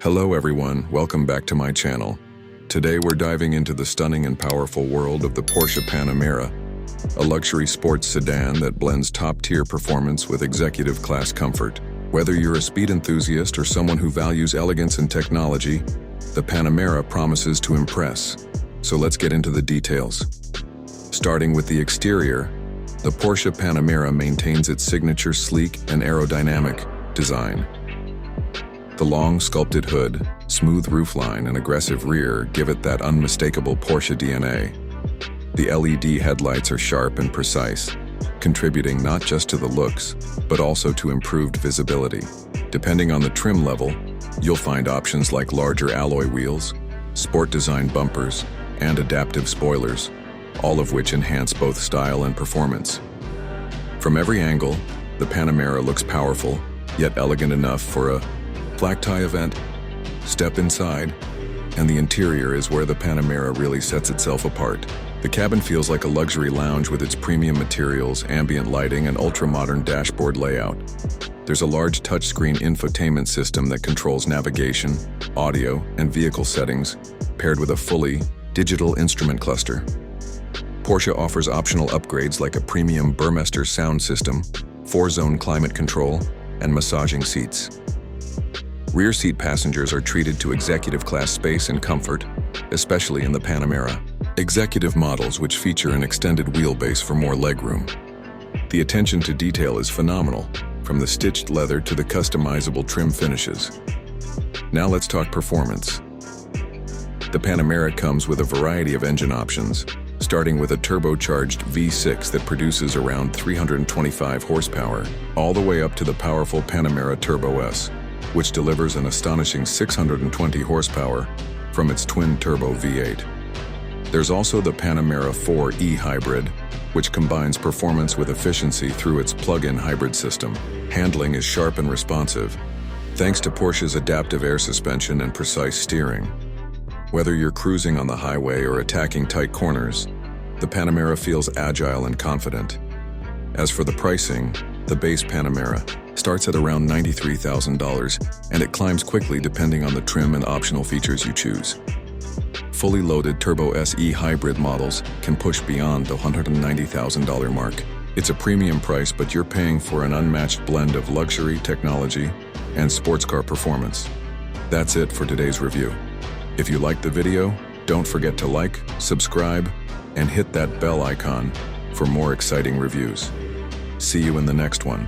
Hello everyone, welcome back to my channel. Today we're diving into the stunning and powerful world of the Porsche Panamera, a luxury sports sedan that blends top-tier performance with executive-class comfort. Whether you're a speed enthusiast or someone who values elegance and technology, the Panamera promises to impress. So let's get into the details. Starting with the exterior, the Porsche Panamera maintains its signature sleek and aerodynamic design. The long, sculpted hood, smooth roofline, and aggressive rear give it that unmistakable Porsche DNA. The LED headlights are sharp and precise, contributing not just to the looks, but also to improved visibility. Depending on the trim level, you'll find options like larger alloy wheels, sport-designed bumpers, and adaptive spoilers, all of which enhance both style and performance. From every angle, the Panamera looks powerful, yet elegant enough for a black tie event. Step inside, and the interior is where the Panamera really sets itself apart. The cabin feels like a luxury lounge with its premium materials, ambient lighting, and ultra-modern dashboard layout. There's a large touchscreen infotainment system that controls navigation, audio, and vehicle settings, paired with a fully digital instrument cluster. Porsche offers optional upgrades like a premium Burmester sound system, 4-zone climate control, and massaging seats. Rear seat passengers are treated to executive-class space and comfort, especially in the Panamera. Executive models which feature an extended wheelbase for more legroom. The attention to detail is phenomenal, from the stitched leather to the customizable trim finishes. Now let's talk performance. The Panamera comes with a variety of engine options, starting with a turbocharged V6 that produces around 325 horsepower, all the way up to the powerful Panamera Turbo S, which delivers an astonishing 620 horsepower from its twin-turbo V8. There's also the Panamera 4e Hybrid, which combines performance with efficiency through its plug-in hybrid system. Handling is sharp and responsive, thanks to Porsche's adaptive air suspension and precise steering. Whether you're cruising on the highway or attacking tight corners, the Panamera feels agile and confident. As for the pricing, the base Panamera starts at around $93,000, and it climbs quickly depending on the trim and optional features you choose. Fully loaded Turbo SE hybrid models can push beyond the $190,000 mark. It's a premium price, but you're paying for an unmatched blend of luxury, technology, and sports car performance. That's it for today's review. If you liked the video, don't forget to like, subscribe, and hit that bell icon for more exciting reviews. See you in the next one.